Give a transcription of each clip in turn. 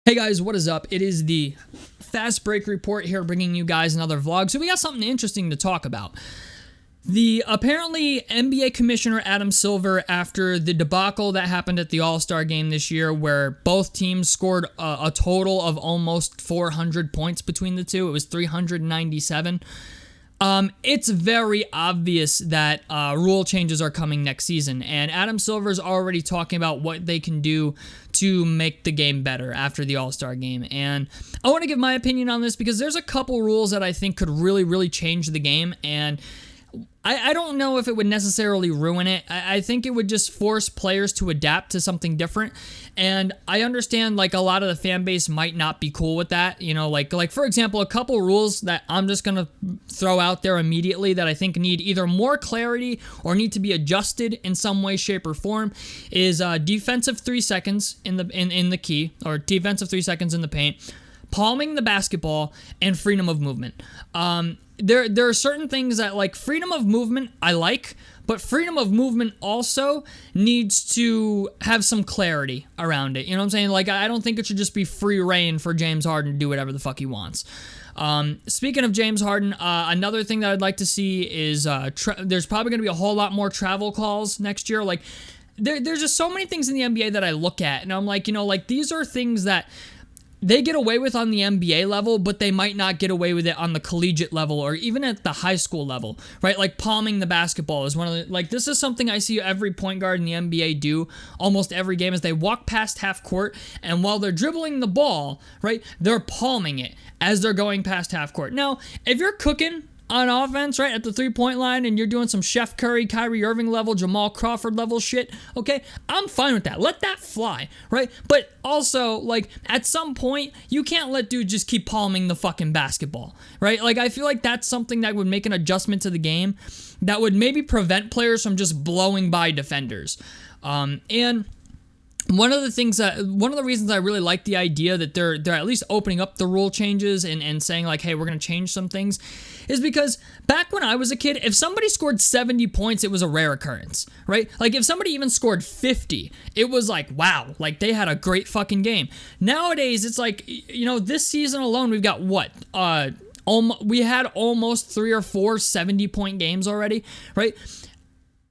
Hey guys, what is up? It is the Fast Break Report here, bringing you guys another vlog. So we got something interesting to talk about. The apparently NBA Commissioner Adam Silver, after the debacle that happened at the All-Star game this year, where both teams scored a total of almost 400 points between the two, it was 397. It's very obvious that rule changes are coming next season, and Adam Silver's already talking about what they can do to make the game better after the All-Star game. And I want to give my opinion on this because there's a couple rules that I think could really change the game, and I don't know if it would necessarily ruin it. I think it would just force players to adapt to something different. And I understand, like, a lot of the fan base might not be cool with that. You know, like for example, a couple rules that I'm just going to throw out there immediately that I think need either more clarity or need to be adjusted in some way, shape, or form is defensive 3 seconds in the key, or defensive 3 seconds in the paint, palming the basketball, and freedom of movement. There are certain things that, like, freedom of movement I like, but freedom of movement also needs to have some clarity around it. You know what I'm saying? Like, I don't think it should just be free reign for James Harden to do whatever the fuck he wants. Speaking of James Harden, another thing that I'd like to see is there's probably going to be a whole lot more travel calls next year. Like, there's just so many things in the NBA that I look at, and I'm like, you know, like, these are things that they get away with on the NBA level, but they might not get away with it on the collegiate level or even at the high school level, right? Like, palming the basketball is one of the, like, this is something I see every point guard in the NBA do almost every game, is they walk past half court, and while they're dribbling the ball, right, they're palming it as they're going past half court. Now, if you're cooking on offense, right, at the three-point line, and you're doing some Chef Curry, Kyrie Irving level, Jamal Crawford level shit, okay, I'm fine with that. Let that fly, right? But also, like, at some point, you can't let dudes just keep palming the fucking basketball, right? Like, I feel like that's something that would make an adjustment to the game that would maybe prevent players from just blowing by defenders. And one of the reasons I really like the idea that they're at least opening up the rule changes and saying, like, hey, we're going to change some things, is because back when I was a kid, if somebody scored 70 points, it was a rare occurrence, right? Like, if somebody even scored 50, it was like, wow, like, they had a great fucking game. Nowadays, it's like, you know, this season alone, we've got what? We had almost 3 or 4 70-point games already, right?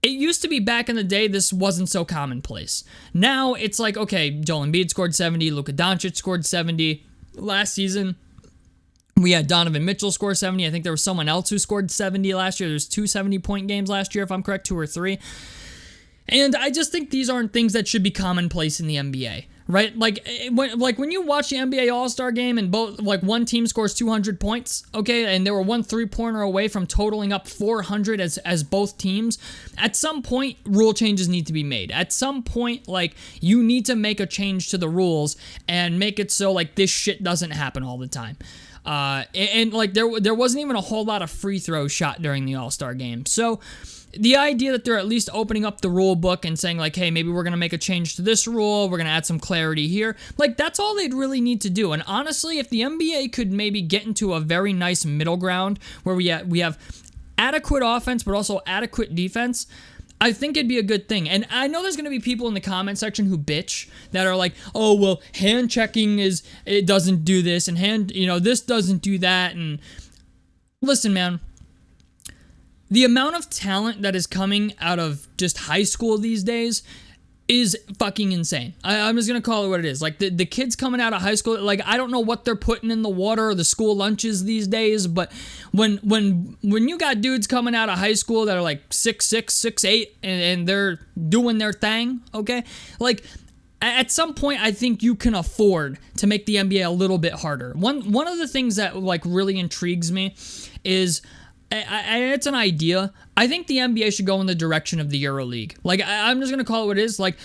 It used to be back in the day, this wasn't so commonplace. Now, it's like, okay, Joel Embiid scored 70, Luka Doncic scored 70. Last season, we had Donovan Mitchell score 70. I think there was someone else who scored 70 last year. There's 2 70-point games last year, if I'm correct, 2 or 3. And I just think these aren't things that should be commonplace in the NBA, right? Like when you watch the NBA All-Star game and both, like, one team scores 200 points, okay, and they were one three-pointer away from totaling up 400 as both teams, at some point, rule changes need to be made. At some point, like, you need to make a change to the rules and make it so, like, this shit doesn't happen all the time. And like, there wasn't even a whole lot of free throws shot during the All-Star game. So the idea that they're at least opening up the rule book and saying, like, hey, maybe we're going to make a change to this rule, we're going to add some clarity here, like, that's all they'd really need to do. And honestly, if the NBA could maybe get into a very nice middle ground where we have adequate offense but also adequate defense, I think it'd be a good thing. And I know there's going to be people in the comment section who bitch that are like, oh, well, hand checking it doesn't do this, and this doesn't do that. And listen, man, the amount of talent that is coming out of just high school these days is fucking insane. I'm just going to call it what it is. Like, the kids coming out of high school, like, I don't know what they're putting in the water or the school lunches these days, but when you got dudes coming out of high school that are like 6'6", 6'8", and they're doing their thing, okay? Like, at some point, I think you can afford to make the NBA a little bit harder. One of the things that, like, really intrigues me is, it's an idea. I think the NBA should go in the direction of the EuroLeague. Like, I'm just going to call it what it is. Like,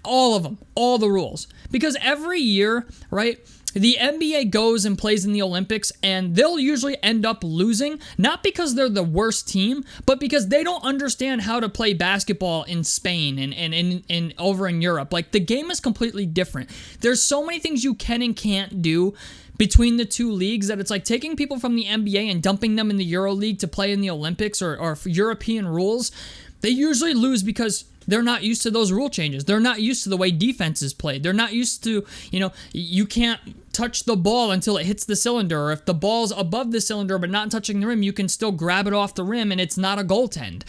all of them, all the rules. Because every year, right, the NBA goes and plays in the Olympics, and they'll usually end up losing, not because they're the worst team, but because they don't understand how to play basketball in Spain and over in Europe. Like, the game is completely different. There's so many things you can and can't do between the two leagues that it's like taking people from the NBA and dumping them in the EuroLeague to play in the Olympics or European rules. They usually lose because They're not used to those rule changes. They're not used to the way defense is played. They're not used to, you can't touch the ball until it hits the cylinder, or if the ball's above the cylinder but not touching the rim, you can still grab it off the rim and it's not a goaltend.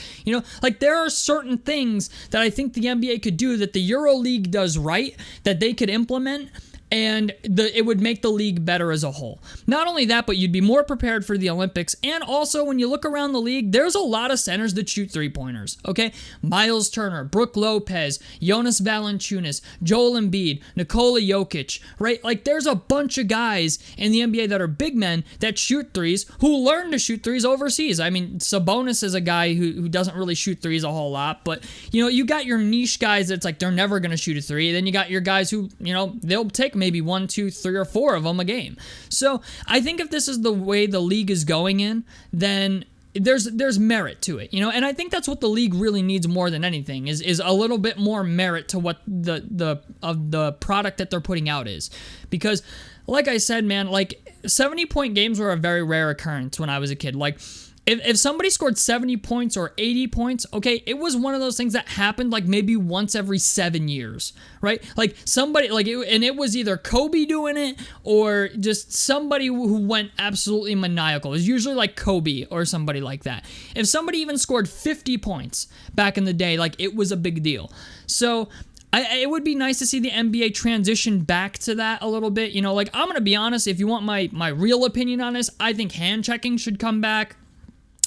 Like there are certain things that I think the NBA could do that the EuroLeague does right, that they could implement, and it would make the league better as a whole. Not only that, but you'd be more prepared for the Olympics. And also, when you look around the league, there's a lot of centers that shoot three-pointers, okay? Miles Turner, Brook Lopez, Jonas Valanciunas, Joel Embiid, Nikola Jokic, right? Like, there's a bunch of guys in the NBA that are big men that shoot threes, who learn to shoot threes overseas. I mean, Sabonis is a guy who doesn't really shoot threes a whole lot, but, you got your niche guys that's like, they're never going to shoot a three. Then you got your guys who, they'll take maybe 1, 2, 3, or 4 of them a game. So I think if this is the way the league is going in, then there's merit to it, and I think that's what the league really needs more than anything is a little bit more merit to what the product that they're putting out is. Because like I said, man, like 70-point games were a very rare occurrence when I was a kid. Like if somebody scored 70 points or 80 points, okay, it was one of those things that happened like maybe once every 7 years, right? Like somebody, and it was either Kobe doing it or just somebody who went absolutely maniacal. It was usually like Kobe or somebody like that. If somebody even scored 50 points back in the day, like it was a big deal. So it would be nice to see the NBA transition back to that a little bit. Like I'm going to be honest, if you want my real opinion on this, I think hand checking should come back.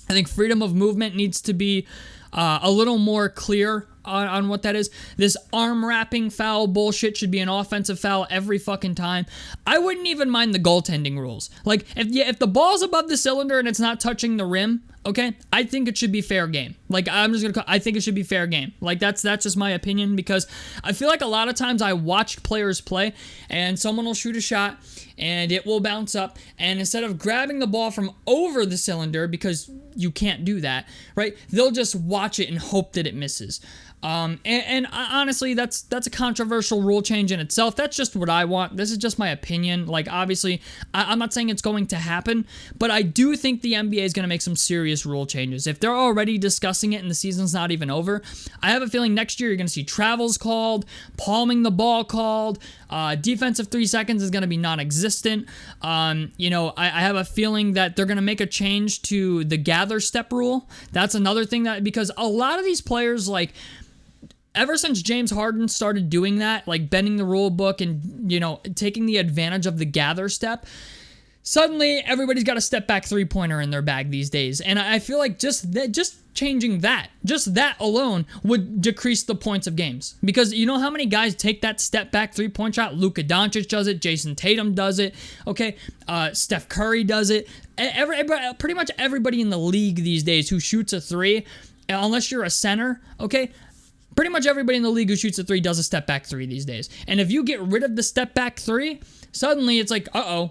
I think freedom of movement needs to be a little more clear on what that is. This arm wrapping foul bullshit should be an offensive foul every fucking time. I wouldn't even mind the goaltending rules. Like, if the ball's above the cylinder and it's not touching the rim, okay, I think it should be fair game. Like, I think it should be fair game. Like, that's just my opinion, because I feel like a lot of times I watch players play and someone will shoot a shot and it will bounce up, and instead of grabbing the ball from over the cylinder, because you can't do that, right, they'll just watch it and hope that it misses. And honestly, that's a controversial rule change in itself. That's just what I want. This is just my opinion. Like, obviously, I'm not saying it's going to happen, but I do think the NBA is going to make some serious rule changes. If they're already discussing it and the season's not even over, I have a feeling next year you're going to see travels called, palming the ball called, defensive 3 seconds is going to be non-existent. I have a feeling that they're going to make a change to the gather step rule. That's another thing because a lot of these players, like, ever since James Harden started doing that, like bending the rule book and, taking the advantage of the gather step, suddenly everybody's got a step back three-pointer in their bag these days. And I feel like just changing that, just that alone would decrease the points of games. Because you know how many guys take that step back three-point shot? Luka Doncic does it. Jason Tatum does it. Okay, Steph Curry does it. Pretty much everybody in the league these days who shoots a three, unless you're a center, okay, pretty much everybody in the league who shoots a three does a step back three these days. And if you get rid of the step back three, suddenly it's like,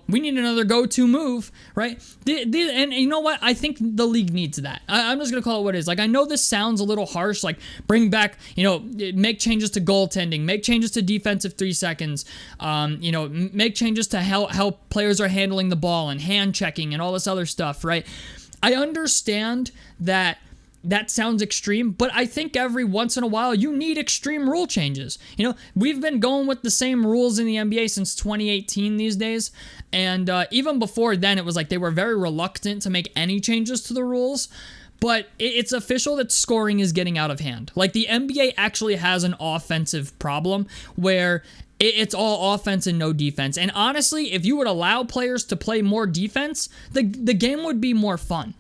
we need another go-to move, right? And you know what? I think the league needs that. I'm just going to call it what it is. Like, I know this sounds a little harsh, like bring back, make changes to goaltending, make changes to defensive 3 seconds, make changes to how players are handling the ball and hand checking and all this other stuff, right? I understand that sounds extreme, but I think every once in a while you need extreme rule changes. We've been going with the same rules in the NBA since 2018 these days, and even before then it was like they were very reluctant to make any changes to the rules. But it's official that scoring is getting out of hand. Like, the NBA actually has an offensive problem where it's all offense and no defense. And honestly, if you would allow players to play more defense, the game would be more fun.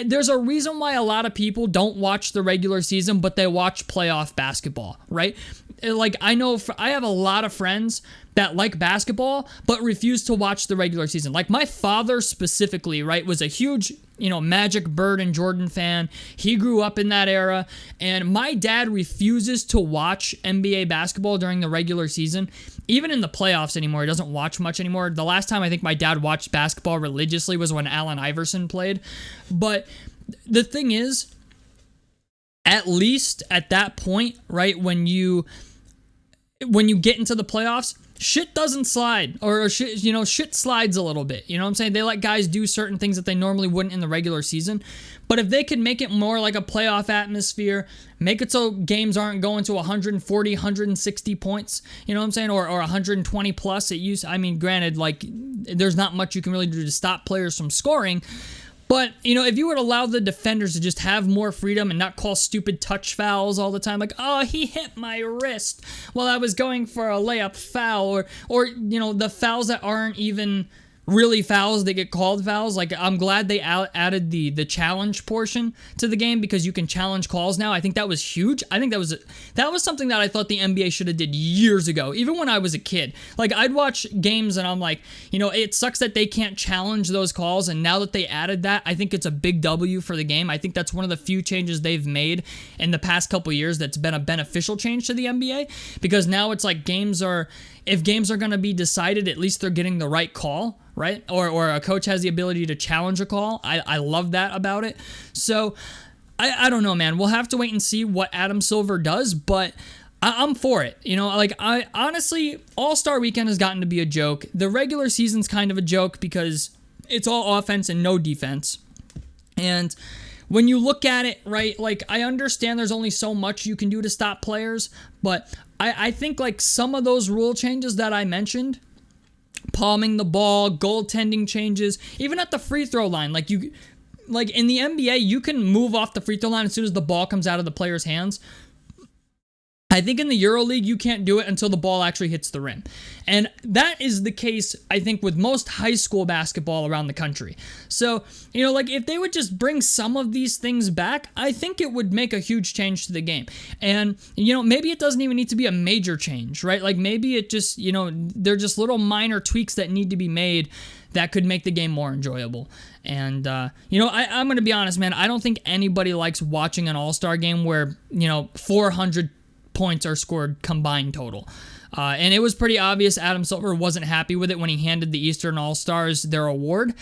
There's a reason why a lot of people don't watch the regular season, but they watch playoff basketball, right? Like, I have a lot of friends that like basketball, but refuse to watch the regular season. Like, my father specifically, right, was a huge, Magic, Bird, and Jordan fan. He grew up in that era, and my dad refuses to watch NBA basketball during the regular season. Even in the playoffs anymore, he doesn't watch much anymore. The last time I think my dad watched basketball religiously was when Allen Iverson played. But the thing is, at least at that point, right, when you get into the playoffs, shit doesn't slide, or shit, you know, shit slides a little bit. You know what I'm saying? They let guys do certain things that they normally wouldn't in the regular season. But if they could make it more like a playoff atmosphere, make it so games aren't going to 140, 160 points, you know what I'm saying, or 120 plus. I mean, granted, like, there's not much you can really do to stop players from scoring. But, you know, if you would allow the defenders to just have more freedom and not call stupid touch fouls all the time, like, oh, he hit my wrist while I was going for a layup foul, or you know, the fouls that aren't even really fouls, they get called fouls. Like, I'm glad they added the challenge portion to the game, because you can challenge calls now. I think that was huge. I think that was something that I thought the NBA should have did years ago, even when I was a kid. Like, I'd watch games and I'm like, you know, it sucks that they can't challenge those calls, and now that they added that, I think it's a big W for the game. I think that's one of the few changes they've made in the past couple years that's been a beneficial change to the NBA, because now it's like if games are going to be decided, at least they're getting the right call, right? Or a coach has the ability to challenge a call. I love that about it. So, I don't know, man. We'll have to wait and see what Adam Silver does, but I'm for it. You know, like, I honestly, All-Star Weekend has gotten to be a joke. The regular season's kind of a joke because it's all offense and no defense. And when you look at it, right, like, I understand there's only so much you can do to stop players, but I think, like, some of those rule changes that I mentioned, palming the ball, goaltending changes, even at the free throw line, like in the NBA, you can move off the free throw line as soon as the ball comes out of the player's hands. I think in the EuroLeague, you can't do it until the ball actually hits the rim. And that is the case, I think, with most high school basketball around the country. So, you know, like, if they would just bring some of these things back, I think it would make a huge change to the game. And, you know, maybe it doesn't even need to be a major change, right? Like, maybe it just, you know, they're just little minor tweaks that need to be made that could make the game more enjoyable. And, you know, I'm going to be honest, man, I don't think anybody likes watching an All-Star game where, you know, 400 points are scored combined total. And it was pretty obvious Adam Silver wasn't happy with it when he handed the Eastern All-Stars their award.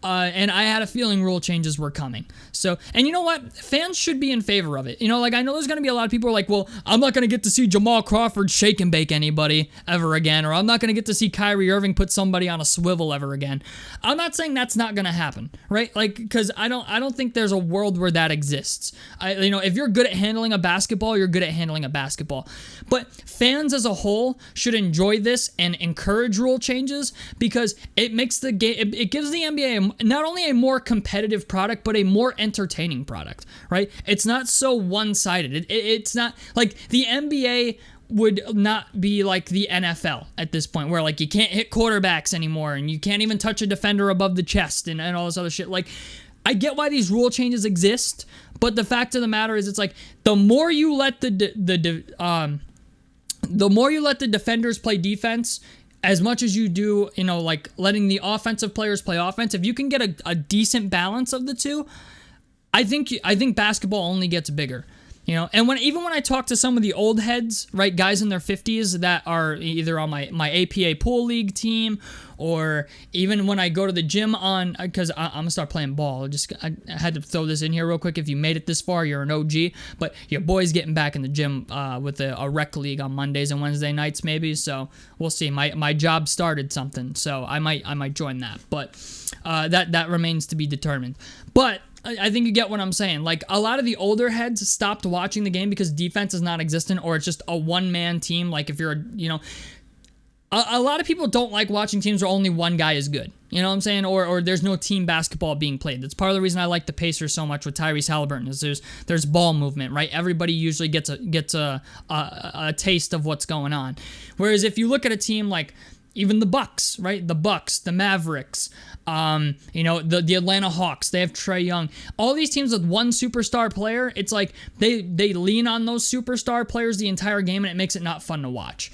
And I had a feeling rule changes were coming. So, and you know what? Fans should be in favor of it. You know, like, I know there's going to be a lot of people who are like, well, I'm not going to get to see Jamal Crawford shake and bake anybody ever again, or I'm not going to get to see Kyrie Irving put somebody on a swivel ever again. I'm not saying that's not going to happen, right? Like, because I don't think there's a world where that exists. You know, if you're good at handling a basketball, you're good at handling a basketball. But fans as a whole should enjoy this and encourage rule changes, because it makes the game, it gives the NBA not only a more competitive product, but a more entertaining product, right? It's not so one-sided. It's not like the NBA would not be like the NFL at this point, where, like, you can't hit quarterbacks anymore and you can't even touch a defender above the chest and all this other shit. Like, I get why these rule changes exist, but the fact of the matter is, it's like, the more you let the more you let the defenders play defense, as much as you do, you know, like, letting the offensive players play offense, if you can get a decent balance of the two, I think basketball only gets bigger. You know, and even when I talk to some of the old heads, right, guys in their 50s that are either on my APA pool league team, or even when I go to the gym because I'm going to start playing ball. I had to throw this in here real quick. If you made it this far, you're an OG, but your boy's getting back in the gym with a rec league on Mondays and Wednesday nights maybe, so we'll see. My job started something, so I might join that, but that remains to be determined. But I think you get what I'm saying. Like, a lot of the older heads stopped watching the game because defense is not existent, or it's just a one-man team. Like, if you're a lot of people don't like watching teams where only one guy is good. You know what I'm saying? Or there's no team basketball being played. That's part of the reason I like the Pacers so much with Tyrese Halliburton, is there's ball movement, right? Everybody usually gets a taste of what's going on. Whereas if you look at a team like even the Bucks, right? The Bucks, the Mavericks, the Atlanta Hawks, they have Trae Young. All these teams with one superstar player, it's like they lean on those superstar players the entire game, and it makes it not fun to watch.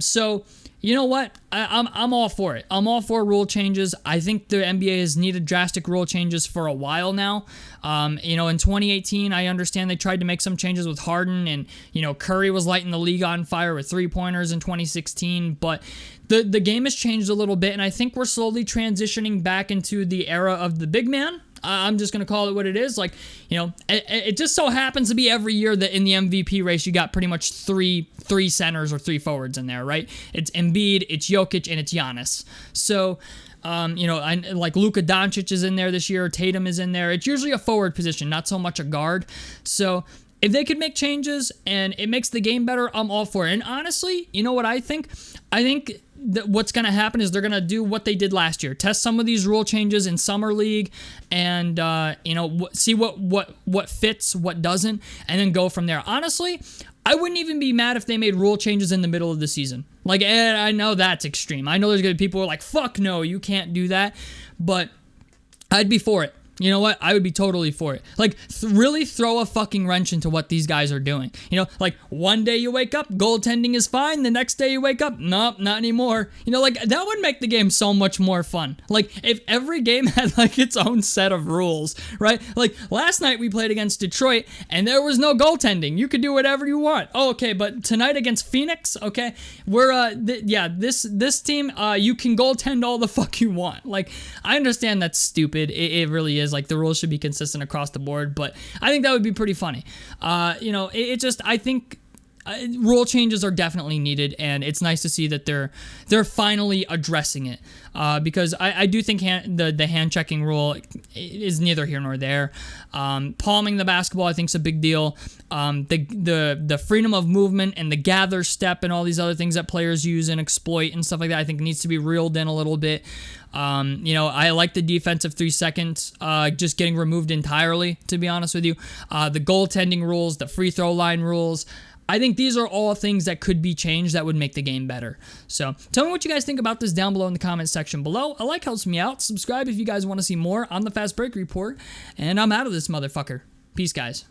So, you know what? I'm all for it. I'm all for rule changes. I think the NBA has needed drastic rule changes for a while now. In 2018, I understand they tried to make some changes with Harden, and, Curry was lighting the league on fire with three-pointers in 2016, but the game has changed a little bit, and I think we're slowly transitioning back into the era of the big man. I'm just going to call it what it is. Like, you know, it just so happens to be every year that in the MVP race, you got pretty much three centers or 3 forwards in there, right? It's Embiid, it's Jokic, and it's Giannis. So, you know, like Luka Doncic is in there this year. Tatum is in there. It's usually a forward position, not so much a guard. So if they could make changes and it makes the game better, I'm all for it. And honestly, you know what I think? I think that what's going to happen is they're going to do what they did last year. Test some of these rule changes in Summer League and, you know, see what fits, what doesn't, and then go from there. Honestly, I wouldn't even be mad if they made rule changes in the middle of the season. Like, I know that's extreme. I know there's going to be people who are like, fuck no, you can't do that. But I'd be for it. You know what? I would be totally for it. Like, really throw a fucking wrench into what these guys are doing. You know, like, one day you wake up, goaltending is fine. The next day you wake up, nope, not anymore. You know, like, that would make the game so much more fun. Like, if every game had, like, its own set of rules, right? Like, last night we played against Detroit, and there was no goaltending. You could do whatever you want. Oh, okay, but tonight against Phoenix, okay, we're, this team, you can goaltend all the fuck you want. Like, I understand that's stupid. It really is. Like, the rules should be consistent across the board, but I think that would be pretty funny. You know, I think rule changes are definitely needed, and it's nice to see that they're finally addressing it. Because I do think the hand checking rule is neither here nor there. Palming the basketball, I think, is a big deal. The freedom of movement and the gather step and all these other things that players use and exploit and stuff like that, I think needs to be reeled in a little bit. You know, I like the defensive 3 seconds just getting removed entirely, to be honest with you. The goaltending rules, the free throw line rules, I think these are all things that could be changed that would make the game better. So tell me what you guys think about this down below in the comments section below. A like helps me out. Subscribe if you guys want to see more on the Fast Break Report. And I'm out of this motherfucker. Peace, guys.